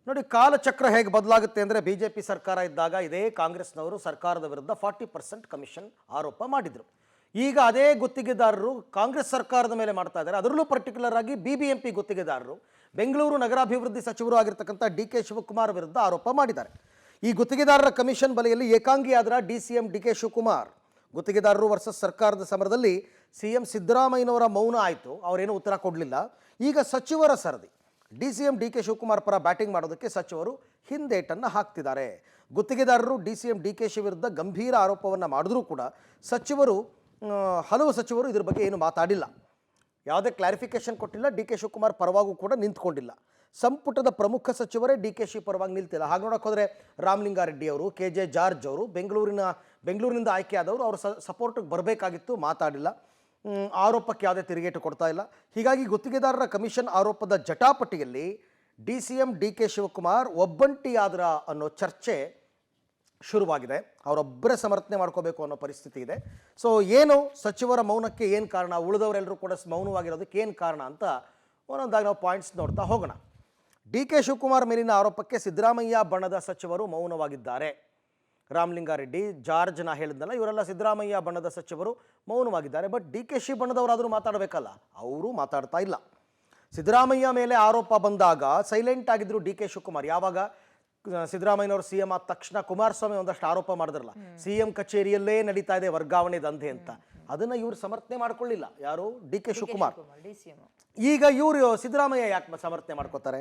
ನೋಡಿ, ಕಾಲಚಕ್ರ ಹೇಗೆ ಬದಲಾಗುತ್ತೆ ಅಂದರೆ ಬಿಜೆಪಿ ಸರ್ಕಾರ ಇದ್ದಾಗ ಇದೇ ಕಾಂಗ್ರೆಸ್ನವರು ಸರ್ಕಾರದ ವಿರುದ್ಧ 40% ಕಮಿಷನ್ ಆರೋಪ ಮಾಡಿದರು. ಈಗ ಅದೇ ಗುತ್ತಿಗೆದಾರರು ಕಾಂಗ್ರೆಸ್ ಸರ್ಕಾರದ ಮೇಲೆ ಮಾಡ್ತಾ ಇದ್ದಾರೆ. ಅದರಲ್ಲೂ ಪರ್ಟಿಕ್ಯುಲರ್ ಆಗಿ BBMP ಗುತ್ತಿಗೆದಾರರು ಬೆಂಗಳೂರು ನಗರಾಭಿವೃದ್ಧಿ ಸಚಿವರು ಆಗಿರ್ತಕ್ಕಂಥ DK ಶಿವಕುಮಾರ್ ವಿರುದ್ಧ ಆರೋಪ ಮಾಡಿದ್ದಾರೆ. ಈ ಗುತ್ತಿಗೆದಾರರ ಕಮಿಷನ್ ಬಲೆಯಲ್ಲಿ ಏಕಾಂಗಿಯಾದ್ರ DCM DK ಶಿವಕುಮಾರ್. ಗುತ್ತಿಗೆದಾರರು ವರ್ಸಸ್ ಸರ್ಕಾರದ ಸಮರದಲ್ಲಿ CM ಸಿದ್ದರಾಮಯ್ಯನವರ ಮೌನ ಆಯಿತು, ಅವರೇನು ಉತ್ತರ ಕೊಡಲಿಲ್ಲ. ಈಗ ಸಚಿವರ ಸರದಿ. DCM DK ಶಿವಕುಮಾರ್ ಪರ ಬ್ಯಾಟಿಂಗ್ ಮಾಡೋದಕ್ಕೆ ಸಚಿವರು ಹಿಂದೇಟನ್ನು ಹಾಕ್ತಿದ್ದಾರೆ. ಗುತ್ತಿಗೆದಾರರು DCM DK ವಿರುದ್ಧ ಗಂಭೀರ ಆರೋಪವನ್ನು ಮಾಡಿದ್ರೂ ಕೂಡ ಹಲವು ಸಚಿವರು ಇದ್ರ ಬಗ್ಗೆ ಏನು ಮಾತಾಡಿಲ್ಲ, ಯಾವುದೇ ಕ್ಲಾರಿಫಿಕೇಶನ್ ಕೊಟ್ಟಿಲ್ಲ. DK ಶಿವಕುಮಾರ್ ಪರವಾಗೂ ಕೂಡ ನಿಂತ್ಕೊಂಡಿಲ್ಲ. ಸಂಪುಟದ ಪ್ರಮುಖ ಸಚಿವರೇ DK ಪರವಾಗಿ ನಿಲ್ತಿಲ್ಲ. ಹಾಗೆ ನೋಡೋಕೆ ಹೋದರೆ ರಾಮಲಿಂಗಾರೆಡ್ಡಿ ಅವರು, KJ ಜಾರ್ಜ್ ಅವರು ಬೆಂಗಳೂರಿನಿಂದ ಆಯ್ಕೆಯಾದವರು ಅವ್ರ ಸಪೋರ್ಟಿಗೆ ಬರಬೇಕಾಗಿತ್ತು, ಮಾತಾಡಿಲ್ಲ. ಆರೋಪಕ್ಕೆ ಯಾವುದೇ ತಿರುಗೇಟು ಕೊಡ್ತಾ ಇಲ್ಲ. ಹೀಗಾಗಿ ಗುತ್ತಿಗೆದಾರರ ಕಮಿಷನ್ ಆರೋಪದ ಜಟಾಪಟಿಯಲ್ಲಿ DCM DK ಶಿವಕುಮಾರ್ ಒಬ್ಬಂಟಿಯಾದ್ರ ಅನ್ನೋ ಚರ್ಚೆ ಶುರುವಾಗಿದೆ. ಅವರೊಬ್ಬರೇ ಸಮರ್ಥನೆ ಮಾಡ್ಕೋಬೇಕು ಅನ್ನೋ ಪರಿಸ್ಥಿತಿ ಇದೆ. ಸೊ ಏನು ಸಚಿವರ ಮೌನಕ್ಕೆ ಏನು ಕಾರಣ, ಉಳಿದವರೆಲ್ಲರೂ ಕೂಡ ಮೌನವಾಗಿರೋದಕ್ಕೆ ಏನು ಕಾರಣ ಅಂತ ಒಂದೊಂದಾಗಿ ನಾವು ಪಾಯಿಂಟ್ಸ್ ನೋಡ್ತಾ ಹೋಗೋಣ. DK ಶಿವಕುಮಾರ್ ಮೇಲಿನ ಆರೋಪಕ್ಕೆ ಸಿದ್ದರಾಮಯ್ಯ ಬಣದ ಸಚಿವರು ಮೌನವಾಗಿದ್ದಾರೆ. ರಾಮಲಿಂಗಾರೆಡ್ಡಿ, ಜಾರ್ಜ್, ನಾ ಹೇಳಿದ್ನಲ್ಲ, ಇವರೆಲ್ಲ ಸಿದ್ದರಾಮಯ್ಯ ಬಣದ ಸಚಿವರು ಮೌನವಾಗಿದ್ದಾರೆ. ಬಟ್ DK ಬಣದವರಾದರೂ ಮಾತಾಡಬೇಕಲ್ಲ, ಅವರು ಮಾತಾಡ್ತಾ ಇಲ್ಲ. ಸಿದ್ದರಾಮಯ್ಯ ಮೇಲೆ ಆರೋಪ ಬಂದಾಗ ಸೈಲೆಂಟ್ ಆಗಿದ್ರು DK ಶಿವಕುಮಾರ್. ಯಾವಾಗ ಸಿದ್ದರಾಮಯ್ಯನವರು CM ಆದ ತಕ್ಷಣ ಕುಮಾರಸ್ವಾಮಿ ಒಂದಷ್ಟು ಆರೋಪ ಮಾಡಿದ್ರಲ್ಲ, CM ಕಚೇರಿಯಲ್ಲೇ ನಡೀತಾ ಇದೆ ವರ್ಗಾವಣೆ ದಂಧೆ ಅಂತ, ಅದನ್ನು ಇವರು ಸಮರ್ಥನೆ ಮಾಡ್ಕೊಳ್ಳಿಲ್ಲ. ಯಾರು? DK ಶಿವಕುಮಾರ್. ಈಗ ಇವರು ಸಿದ್ದರಾಮಯ್ಯ ಯಾಕೆ ಸಮರ್ಥನೆ ಮಾಡ್ಕೋತಾರೆ?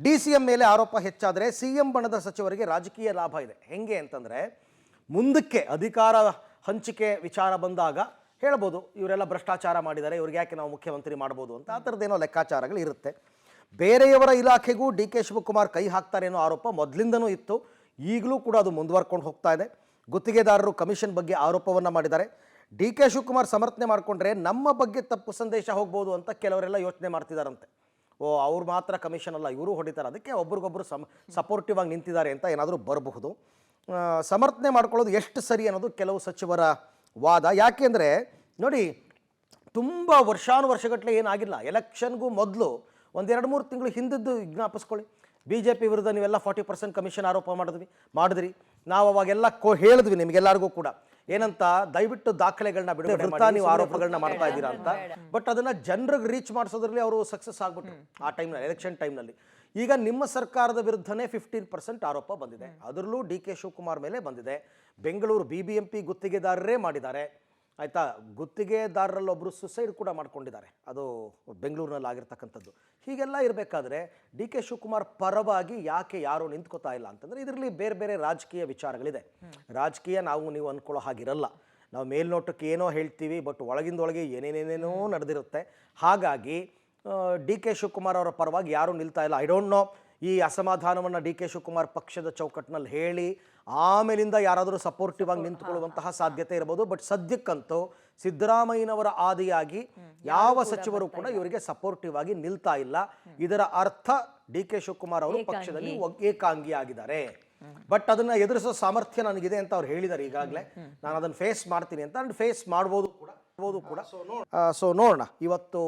DCM ಮೇಲೆ ಆರೋಪ ಹೆಚ್ಚಾದರೆ CM ಬಣದ ಸಚಿವರಿಗೆ ರಾಜಕೀಯ ಲಾಭ ಇದೆ. ಹೆಂಗೆ ಅಂತಂದರೆ, ಮುಂದಕ್ಕೆ ಅಧಿಕಾರ ಹಂಚಿಕೆ ವಿಚಾರ ಬಂದಾಗ ಹೇಳ್ಬೋದು ಇವರೆಲ್ಲ ಭ್ರಷ್ಟಾಚಾರ ಮಾಡಿದ್ದಾರೆ, ಇವ್ರಿಗೆ ಯಾಕೆ ನಾವು ಮುಖ್ಯಮಂತ್ರಿ ಮಾಡ್ಬೋದು ಅಂತ. ಆ ಥರದ್ದೇನೋ ಲೆಕ್ಕಾಚಾರಗಳು ಇರುತ್ತೆ. ಬೇರೆಯವರ ಇಲಾಖೆಗೂ DK ಶಿವಕುಮಾರ್ ಕೈ ಹಾಕ್ತಾರೆ ಅನ್ನೋ ಆರೋಪ ಮೊದಲಿಂದನೂ ಇತ್ತು, ಈಗಲೂ ಕೂಡ ಅದು ಮುಂದುವರ್ಕೊಂಡು ಹೋಗ್ತಾ ಇದೆ. ಗುತ್ತಿಗೆದಾರರು ಕಮಿಷನ್ ಬಗ್ಗೆ ಆರೋಪವನ್ನು ಮಾಡಿದ್ದಾರೆ. DK ಶಿವಕುಮಾರ್ ಸಮರ್ಥನೆ ಮಾಡಿಕೊಂಡ್ರೆ ನಮ್ಮ ಬಗ್ಗೆ ತಪ್ಪು ಸಂದೇಶ ಹೋಗ್ಬೋದು ಅಂತ ಕೆಲವರೆಲ್ಲ ಯೋಚನೆ ಮಾಡ್ತಿದ್ದಾರಂತೆ. ಅವ್ರು ಮಾತ್ರ ಕಮಿಷನ್ ಅಲ್ಲ, ಇವರು ಹೊಡಿತಾರೆ, ಅದಕ್ಕೆ ಒಬ್ರಿಗೊಬ್ಬರು ಸಪೋರ್ಟಿವ್ ಆಗಿ ನಿಂತಿದ್ದಾರೆ ಅಂತ ಏನಾದರೂ ಬರಬಹುದು. ಸಮರ್ಥನೆ ಮಾಡ್ಕೊಳ್ಳೋದು ಎಷ್ಟು ಸರಿ ಅನ್ನೋದು ಕೆಲವು ಸಚಿವರ ವಾದ. ಯಾಕೆಂದರೆ ನೋಡಿ, ತುಂಬ ವರ್ಷಾನುವರ್ಷಗಟ್ಟಲೆ ಏನಾಗಿಲ್ಲ. ಎಲೆಕ್ಷನ್ಗೂ ಮೊದಲು 1-2-3 ತಿಂಗಳು ಹಿಂದಿದ್ದು ಜ್ಞಾಪಿಸ್ಕೊಳ್ಳಿ. BJP ವಿರುದ್ಧ ನೀವೆಲ್ಲ 40% ಕಮಿಷನ್ ಆರೋಪ ಮಾಡಿದ್ರಿ. ನಾವು ಅವಾಗೆಲ್ಲ ಹೇಳಿದ್ವಿ ನಿಮಗೆಲ್ಲರಿಗೂ ಕೂಡ, ಏನಂತ, ದಯವಿಟ್ಟು ದಾಖಲೆಗಳನ್ನ ಬಿಡುಗಡೆ, ನೀವು ಆರೋಪಗಳನ್ನ ಮಾಡ್ತಾ ಇದ್ದೀರಾ ಅಂತ. ಬಟ್ ಅದನ್ನ ಜನರಿಗೆ ರೀಚ್ ಮಾಡಿಸೋದ್ರಲ್ಲಿ ಅವರು ಸಕ್ಸಸ್ ಆಗ್ಬಿಟ್ರು ಆ ಟೈಮ್ನಲ್ಲಿ, ಎಲೆಕ್ಷನ್ ಟೈಮ್ನಲ್ಲಿ. ಈಗ ನಿಮ್ಮ ಸರ್ಕಾರದ ವಿರುದ್ಧನೇ 15% ಆರೋಪ ಬಂದಿದೆ, ಅದರಲ್ಲೂ DK ಶಿವಕುಮಾರ್ ಮೇಲೆ ಬಂದಿದೆ. ಬೆಂಗಳೂರು BBMP ಗುತ್ತಿಗೆದಾರರೇ ಮಾಡಿದ್ದಾರೆ, ಆಯಿತಾ. ಗುತ್ತಿಗೆದಾರರಲ್ಲೊಬ್ಬರು ಸುಸೈಡ್ ಕೂಡ ಮಾಡ್ಕೊಂಡಿದ್ದಾರೆ, ಅದು ಬೆಂಗಳೂರಿನಲ್ಲಿ ಆಗಿರ್ತಕ್ಕಂಥದ್ದು. ಹೀಗೆಲ್ಲ ಇರಬೇಕಾದ್ರೆ DK ಶಿವಕುಮಾರ್ ಪರವಾಗಿ ಯಾಕೆ ಯಾರು ನಿಂತ್ಕೋತಾ ಇಲ್ಲ ಅಂತಂದರೆ, ಇದರಲ್ಲಿ ಬೇರೆ ಬೇರೆ ರಾಜಕೀಯ ವಿಚಾರಗಳಿದೆ. ರಾಜಕೀಯ ನೀವು ಅಂದ್ಕೊಳ್ಳೋ ಹಾಗಿರಲ್ಲ. ನಾವು ಮೇಲ್ನೋಟಕ್ಕೆ ಏನೋ ಹೇಳ್ತೀವಿ, ಬಟ್ ಒಳಗಿಂದೊಳಗೆ ಏನೇನೇನೇನೋ ನಡೆದಿರುತ್ತೆ. ಹಾಗಾಗಿ DK ಶಿವಕುಮಾರ್ ಅವರ ಪರವಾಗಿ ಯಾರೂ ನಿಲ್ತಾ ಇಲ್ಲ. ಐ ಡೋಂಟ್ ನೋ, ಈ ಅಸಮಾಧಾನವನ್ನು DK ಶಿವಕುಮಾರ್ ಪಕ್ಷದ ಚೌಕಟ್ಟಿನಲ್ಲಿ ಹೇಳಿ ಆಮೇಲಿಂದ ಯಾರಾದರೂ ಸಪೋರ್ಟಿವ್ ಆಗಿ ನಿಂತುಕೊಳ್ಳುವಂತಹ ಸಾಧ್ಯತೆ ಇರಬಹುದು. ಬಟ್ ಸದ್ಯಕ್ಕಂತೂ ಸಿದ್ದರಾಮಯ್ಯನವರ ಆದಿಯಾಗಿ ಯಾವ ಸಚಿವರು ಕೂಡ ಇವರಿಗೆ ಸಪೋರ್ಟಿವ್ ಆಗಿ ನಿಲ್ತಾ ಇಲ್ಲ. ಇದರ ಅರ್ಥ DK ಶಿವಕುಮಾರ್ ಅವರು ಪಕ್ಷದಲ್ಲಿ ಏಕಾಂಗಿ ಆಗಿದ್ದಾರೆ. ಬಟ್ ಅದನ್ನ ಎದುರಿಸೋ ಸಾಮರ್ಥ್ಯ ನನಗಿದೆ ಅಂತ ಅವ್ರು ಹೇಳಿದ್ದಾರೆ ಈಗಾಗಲೇ. ನಾನು ಅದನ್ನು ಫೇಸ್ ಮಾಡ್ತೀನಿ ಅಂತ, ಅಂಡ್ ಫೇಸ್ ಮಾಡ್ಬೋದು ಕೂಡ. ಸೊ ನೋಡೋಣ. ಇವತ್ತು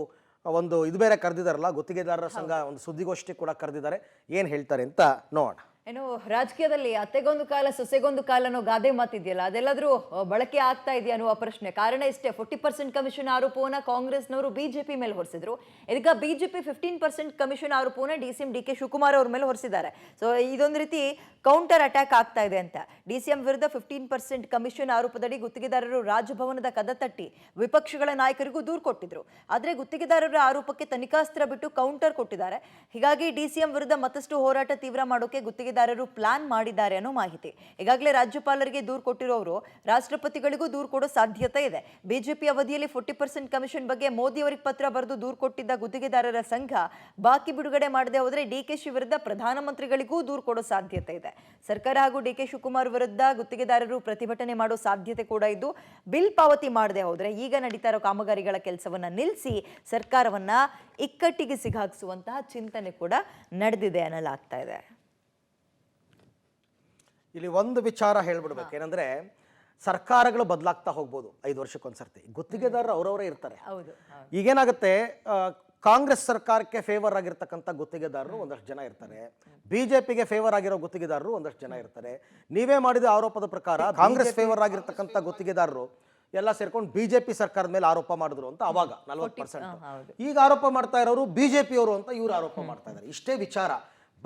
ಒಂದು ಇದು ಬೇರೆ ಕರೆದಿದ್ದಾರಲ್ಲ, ಗುತ್ತಿಗೆದಾರರ ಸಂಘ ಒಂದು ಸುದ್ದಿಗೋಷ್ಠಿ ಕೂಡ ಕರೆದಿದ್ದಾರೆ. ಏನು ಹೇಳ್ತಾರೆ ಅಂತ ನೋಡೋಣ. ಏನು ರಾಜಕೀಯದಲ್ಲಿ ಅತ್ತೆಗೊಂದು ಕಾಲ ಸೊಸೆಗೊಂದು ಕಾಲ ಅನ್ನೋ ಗಾದೆ ಮಾತಿದೆಯಲ್ಲ, ಅದೆಲ್ಲಾದ್ರೂ ಬಳಕೆ ಆಗ್ತಾ ಇದೆಯಾ ಅನ್ನುವ ಪ್ರಶ್ನೆ. ಕಾರಣ ಇಷ್ಟೇ, 40% ಕಮಿಷನ್ ಆರೋಪವನ್ನ ಕಾಂಗ್ರೆಸ್ನವರು BJP ಮೇಲೆ ಹೊರಿಸಿದ್ರು. ಇದೀಗ BJP 15% ಕಮಿಷನ್ ಆರೋಪವನ್ನ DCM DK ಶಿವಕುಮಾರ್ ಅವ್ರ ಮೇಲೆ ಹೊರಿಸಿದ್ದಾರೆ. ಸೊ ಇದೊಂದು ರೀತಿ ಕೌಂಟರ್ ಅಟ್ಯಾಕ್ ಆಗ್ತಾ ಇದೆ ಅಂತ. DCM ವಿರುದ್ಧ 15% ಕಮಿಷನ್ ಆರೋಪದಡಿ ಗುತ್ತಿಗೆದಾರರು ರಾಜಭವನದ ಕದ ತಟ್ಟಿ ವಿಪಕ್ಷಗಳ ನಾಯಕರಿಗೂ ದೂರು ಕೊಟ್ಟಿದ್ರು. ಆದರೆ ಗುತ್ತಿಗೆದಾರರ ಆರೋಪಕ್ಕೆ ತನಿಖಾಸ್ತ್ರ ಬಿಟ್ಟು ಕೌಂಟರ್ ಕೊಟ್ಟಿದ್ದಾರೆ. ಹೀಗಾಗಿ DCM ವಿರುದ್ಧ ಮತ್ತಷ್ಟು ಹೋರಾಟ ತೀವ್ರ ಮಾಡೋಕೆ ಗುತ್ತಿಗೆದಾರರು ಪ್ಲಾನ್ ಮಾಡಿದ್ದಾರೆ ಅನ್ನೋ ಮಾಹಿತಿ. ಈಗಾಗಲೇ ರಾಜ್ಯಪಾಲರಿಗೆ ದೂರು ಕೊಟ್ಟಿರೋರು ರಾಷ್ಟ್ರಪತಿಗಳಿಗೂ ದೂರು ಕೊಡೋ ಸಾಧ್ಯತೆ ಇದೆ. BJP ಅವಧಿಯಲ್ಲಿ 40% ಕಮಿಷನ್ ಬಗ್ಗೆ ಮೋದಿ ಅವರಿಗೆ ಪತ್ರ ಬರೆದು ದೂರು ಕೊಟ್ಟಿದ್ದ ಗುತ್ತಿಗೆದಾರರ ಸಂಘ ಬಾಕಿ ಬಿಡುಗಡೆ ಮಾಡದೆ ಹೋದರೆ DK ವಿರುದ್ಧ ಪ್ರಧಾನಮಂತ್ರಿಗಳಿಗೂ ದೂರು ಕೊಡೋ ಸಾಧ್ಯತೆ ಇದೆ. ಸರ್ಕಾರ ಹಾಗೂ DK ಶಿವಕುಮಾರ್ ವಿರುದ್ಧ ಗುತ್ತಿಗೆದಾರರು ಪ್ರತಿಭಟನೆ ಮಾಡೋ ಸಾಧ್ಯತೆ ಕೂಡ ಇದ್ದು, ಬಿಲ್ ಪಾವತಿ ಮಾಡದೆ ಹೋದರೆ ಈಗ ನಡೀತಾ ಇರೋ ಕಾಮಗಾರಿಗಳ ಕೆಲಸವನ್ನ ನಿಲ್ಲಿಸಿ ಸರ್ಕಾರವನ್ನ ಇಕ್ಕಟ್ಟಿಗೆ ಸಿಗಾಕಿಸುವಂತಹ ಚಿಂತನೆ ಕೂಡ ನಡೆದಿದೆ ಅನ್ನಲಾಗ್ತಾ ಇದೆ. ಇಲ್ಲಿ ಒಂದು ವಿಚಾರ ಹೇಳ್ಬಿಡ್ಬೇಕು, ಏನಂದ್ರೆ ಸರ್ಕಾರಗಳು ಬದಲಾಗ್ತಾ ಹೋಗ್ಬೋದು 5 ವರ್ಷಕ್ಕೊಂದ್ಸರ್ತಿ, ಗುತ್ತಿಗೆದಾರರು ಅವರವರೇ ಇರ್ತಾರೆ. ಈಗೇನಾಗುತ್ತೆ, ಕಾಂಗ್ರೆಸ್ ಸರ್ಕಾರಕ್ಕೆ ಫೇವರ್ ಆಗಿರ್ತಕ್ಕಂಥ ಗುತ್ತಿಗೆದಾರರು ಒಂದಷ್ಟು ಜನ ಇರ್ತಾರೆ, ಬಿಜೆಪಿಗೆ ಫೇವರ್ ಆಗಿರೋ ಗುತ್ತಿಗೆದಾರರು ಒಂದಷ್ಟು ಜನ ಇರ್ತಾರೆ. ನೀವೇ ಮಾಡಿದ ಆರೋಪದ ಪ್ರಕಾರ ಕಾಂಗ್ರೆಸ್ ಫೇವರ್ ಆಗಿರ್ತಕ್ಕಂಥ ಗುತ್ತಿಗೆದಾರರು ಎಲ್ಲ ಸೇರ್ಕೊಂಡು ಬಿಜೆಪಿ ಸರ್ಕಾರದ ಮೇಲೆ ಆರೋಪ ಮಾಡಿದ್ರು ಅಂತ ಅವಾಗ 40%. ಈಗ ಆರೋಪ ಮಾಡ್ತಾ ಇರೋರು ಬಿಜೆಪಿಯವರು ಅಂತ ಇವ್ರು ಆರೋಪ ಮಾಡ್ತಾ ಇದ್ದಾರೆ. ಇಷ್ಟೇ ವಿಚಾರ.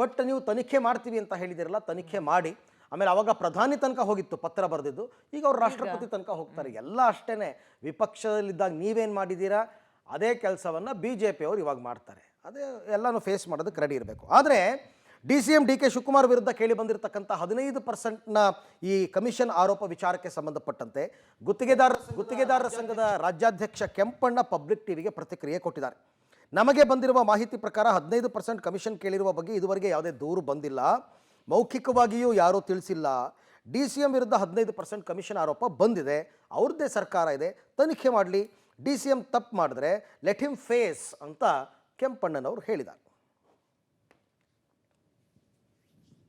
ಬಟ್ ನೀವು ತನಿಖೆ ಮಾಡ್ತೀವಿ ಅಂತ ಹೇಳಿದಿರಲ್ಲ, ತನಿಖೆ ಮಾಡಿ. ಆಮೇಲೆ ಅವಾಗ ಪ್ರಧಾನಿ ತನಕ ಹೋಗಿತ್ತು ಪತ್ರ ಬರೆದಿದ್ದು, ಈಗ ಅವ್ರು ರಾಷ್ಟ್ರಪತಿ ತನಕ ಹೋಗ್ತಾರೆ. ಎಲ್ಲ ಅಷ್ಟೇನೆ. ವಿಪಕ್ಷದಲ್ಲಿದ್ದಾಗ ನೀವೇನು ಮಾಡಿದ್ದೀರಾ ಅದೇ ಕೆಲಸವನ್ನು ಬಿಜೆಪಿಯವರು ಇವಾಗ ಮಾಡ್ತಾರೆ. ಅದೇ ಎಲ್ಲನೂ ಫೇಸ್ ಮಾಡೋದಕ್ಕೆ ರೆಡಿ ಇರಬೇಕು. ಆದರೆ DCM DK ಶಿವಕುಮಾರ್ ವಿರುದ್ಧ ಕೇಳಿ ಬಂದಿರತಕ್ಕಂಥ 15% ಈ ಕಮಿಷನ್ ಆರೋಪ ವಿಚಾರಕ್ಕೆ ಸಂಬಂಧಪಟ್ಟಂತೆ ಗುತ್ತಿಗೆದಾರರ ಸಂಘದ ರಾಜ್ಯಾಧ್ಯಕ್ಷ ಕೆಂಪಣ್ಣ ಪಬ್ಲಿಕ್ ಟಿವಿಗೆ ಪ್ರತಿಕ್ರಿಯೆ ಕೊಟ್ಟಿದ್ದಾರೆ. ನಮಗೆ ಬಂದಿರುವ ಮಾಹಿತಿ ಪ್ರಕಾರ 15% ಕಮಿಷನ್ ಕೇಳಿರುವ ಬಗ್ಗೆ ಇದುವರೆಗೆ ಯಾವುದೇ ದೂರು ಬಂದಿಲ್ಲ, ಮೌಖಿಕವಾಗಿಯೂ ಯಾರೂ ತಿಳಿಸಿಲ್ಲ. DCM ವಿರುದ್ಧ 15% ಕಮಿಷನ್ ಆರೋಪ ಬಂದಿದೆ, ಅವ್ರದ್ದೇ ಸರ್ಕಾರ ಇದೆ, ತನಿಖೆ ಮಾಡಲಿ. DCM ತಪ್ಪು ಮಾಡಿದ್ರೆ ಲೆಟ್ ಹಿಮ್ ಫೇಸ್ ಅಂತ ಕೆಂಪಣ್ಣನವರು ಹೇಳಿದ್ದಾರೆ.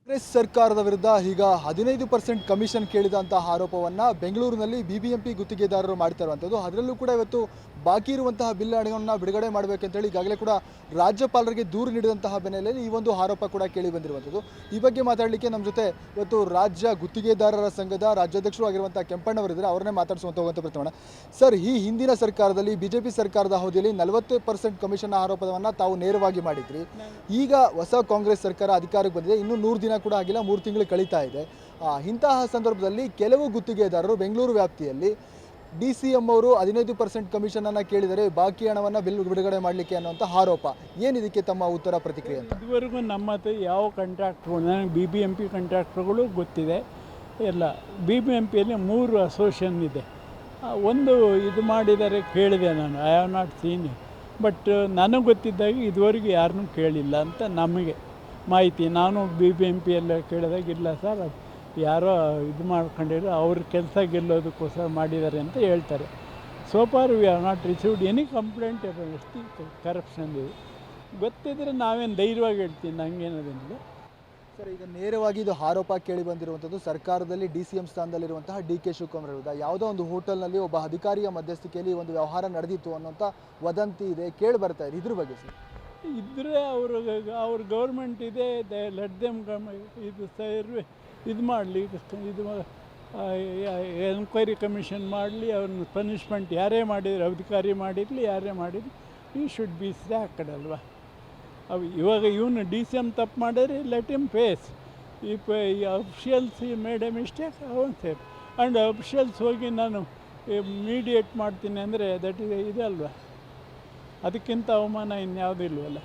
ಕಾಂಗ್ರೆಸ್ ಸರ್ಕಾರದ ವಿರುದ್ಧ ಈಗ 15% ಕಮಿಷನ್ ಕೇಳಿದಂತಹ ಆರೋಪವನ್ನು ಬೆಂಗಳೂರಿನಲ್ಲಿ BBMP ಗುತ್ತಿಗೆದಾರರು ಮಾಡ್ತಾ ಇರುವಂಥದ್ದು. ಅದರಲ್ಲೂ ಕೂಡ ಇವತ್ತು ಬಾಕಿ ಇರುವಂತಹ ಬಿಲ್ ಹಣವನ್ನು ಬಿಡುಗಡೆ ಮಾಡಬೇಕಂತೇಳಿ ಈಗಾಗಲೇ ಕೂಡ ರಾಜ್ಯಪಾಲರಿಗೆ ದೂರು ನೀಡಿದಂತಹ ಬೆನ್ನಲ್ಲೇ ಈ ಒಂದು ಆರೋಪ ಕೂಡ ಕೇಳಿ ಬಂದಿರುವಂಥದ್ದು. ಈ ಬಗ್ಗೆ ಮಾತಾಡಲಿಕ್ಕೆ ನಮ್ಮ ಜೊತೆ ಇವತ್ತು ರಾಜ್ಯ ಗುತ್ತಿಗೆದಾರರ ಸಂಘದ ರಾಜ್ಯಾಧ್ಯಕ್ಷರು ಆಗಿರುವಂಥ ಕೆಂಪಣ್ಣವರಿದ್ದಾರೆ. ಅವ್ರನ್ನೇ ಮಾತಾಡಿಸುವಂಥ ಹೋಗುವಂಥ ಪ್ರಯತ್ನ. ಸರ್, ಈ ಹಿಂದಿನ ಸರ್ಕಾರದಲ್ಲಿ BJP ಸರ್ಕಾರದ ಅವಧಿಯಲ್ಲಿ 40% ಕಮಿಷನ್ ಆರೋಪವನ್ನು ತಾವು ನೇರವಾಗಿ ಮಾಡಿದ್ರಿ. ಈಗ ಹೊಸ ಕಾಂಗ್ರೆಸ್ ಸರ್ಕಾರ ಅಧಿಕಾರಕ್ಕೆ ಬಂದಿದೆ, ಇನ್ನೂ 100 ದಿನ ಕೂಡ ಆಗಿಲ್ಲ, 3 ತಿಂಗಳು ಕಳೀತಾ ಇದೆ. ಇಂತಹ ಸಂದರ್ಭದಲ್ಲಿ ಕೆಲವು ಗುತ್ತಿಗೆದಾರರು ಬೆಂಗಳೂರು ವ್ಯಾಪ್ತಿಯಲ್ಲಿ DCM ಅವರು 15% ಕಮಿಷನನ್ನು ಕೇಳಿದರೆ ಬಾಕಿ ಹಣವನ್ನು ಬಿಡುಗಡೆ ಮಾಡಲಿಕ್ಕೆ ಅನ್ನುವಂಥ ಆರೋಪ. ಏನಿದಕ್ಕೆ ತಮ್ಮ ಉತ್ತರ, ಪ್ರತಿಕ್ರಿಯೆ ಅಂತ? ಇದುವರೆಗೂ ನಮ್ಮ ಹತ್ರ ಯಾವ ಕಾಂಟ್ರಾಕ್ಟ್ಗಳು, ನನಗೆ BBMP ಕಾಂಟ್ರಾಕ್ಟ್ರುಗಳು ಗೊತ್ತಿದೆ ಎಲ್ಲ. BBMPಯಲ್ಲಿ 3 ಅಸೋಸಿಯೇಷನ್ ಇದೆ. ಒಂದು ಇದು ಮಾಡಿದರೆ ಕೇಳಿದೆ ನಾನು, I have not seen. But ನನಗೆ ಗೊತ್ತಿದ್ದಾಗ ಇದುವರೆಗೂ ಯಾರನ್ನೂ ಕೇಳಿಲ್ಲ ಅಂತ ನಮಗೆ ಮಾಹಿತಿ. ನಾನು BBMP ಎಲ್ಲ ಕೇಳಿದಾಗ ಇಲ್ಲ ಸರ್, ಅದು ಯಾರೋ ಇದು ಮಾಡ್ಕೊಂಡಿರೋ ಅವ್ರ ಕೆಲಸ ಗೆಲ್ಲೋದಕ್ಕೋಸ್ಕರ ಮಾಡಿದ್ದಾರೆ ಅಂತ ಹೇಳ್ತಾರೆ. So for V have not received any complaint ಎಷ್ಟು ಕರಪ್ಷನ್ ಇದೆ. ಗೊತ್ತಿದ್ದರೆ ನಾವೇನು ಧೈರ್ಯವಾಗಿ ಹೇಳ್ತೀನಿ, ಹಂಗೇನೋದೇನಿಲ್ಲ. ಸರ್, ಈಗ ನೇರವಾಗಿ ಇದು ಆರೋಪ ಕೇಳಿ ಬಂದಿರುವಂಥದ್ದು ಸರ್ಕಾರದಲ್ಲಿ DCM ಸ್ಥಾನದಲ್ಲಿರುವಂತಹ DK ಶಿವಕುಮಾರ್ ವಿರುದ್ಧ. ಯಾವುದೋ ಒಂದು ಹೋಟೆಲ್ನಲ್ಲಿ ಒಬ್ಬ ಅಧಿಕಾರಿಯ ಮಧ್ಯಸ್ಥಿಕೆಯಲ್ಲಿ ಒಂದು ವ್ಯವಹಾರ ನಡೆದಿತ್ತು ಅನ್ನೋಂಥ ವದಂತಿ ಇದೆ, ಕೇಳಿ ಬರ್ತಾ ಇದೆ. ಇದ್ರ ಬಗ್ಗೆ ಸರ್? ಇದ್ದರೆ ಅವ್ರ ಗೌರ್ಮೆಂಟ್ ಇದೆ, ಲೆಟ್ ದೆಮ್ ಇದು ಸರ್ವೆ ಇದು ಮಾಡಲಿ, ಇದು ಎನ್ಕ್ವೈರಿ ಕಮಿಷನ್ ಮಾಡಲಿ, ಅವ್ರನ್ನ ಪನಿಷ್ಮೆಂಟ್ ಯಾರೇ ಮಾಡಿದ್ರು, ಅಧಿಕಾರಿ ಮಾಡಿರಲಿ ಯಾರೇ ಮಾಡಿರಲಿ, ಈ ಶುಡ್ ಬಿ ಸ್ಯಾಕ್ಡ್ ಅಲ್ವಾ. ಇವಾಗ ಇವನು DCM ತಪ್ಪು ಮಾಡಿದ್ರೆ let him face. If officials made a mistake, ಅವನ್ ಸೇಫ್. ಆ್ಯಂಡ್ ಅಫಿಷಿಯಲ್ಸ್ ಹೋಗಿ ನಾನು ಮೀಡಿಯೇಟ್ ಮಾಡ್ತೀನಿ ಅಂದರೆ ದಟ್ ಇದೆ ಅಲ್ವಾ. ಅದಕ್ಕಿಂತ ಅವಮಾನ ಇನ್ಯಾವುದೂ ಇಲ್ವಲ್ಲ.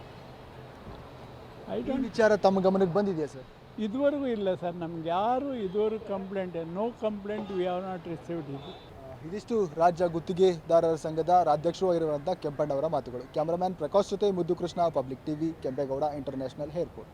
ವಿಚಾರ ತಮ್ಮ ಗಮನಕ್ಕೆ ಬಂದಿದೆಯಾ ಸರ್? ಇದುವರೆಗೂ ಇಲ್ಲ ಸರ್, ನಮ್ಗೆ ಯಾರು ಇದುವರೆಗೂ complaint, no complaint we have not received. ಇದಿಷ್ಟು ರಾಜ್ಯ ಗುತ್ತಿಗೆದಾರರ ಸಂಘದ ಅಧ್ಯಕ್ಷರು ಆಗಿರುವಂಥ ಕೆಂಪಣ್ಣವರ ಮಾತುಗಳು. ಕ್ಯಾಮರಾಮ್ಯಾನ್ ಪ್ರಕಾಶ್ ಜೊತೆ ಮುದ್ದು Krishna, public TV, Kempegowda international airport.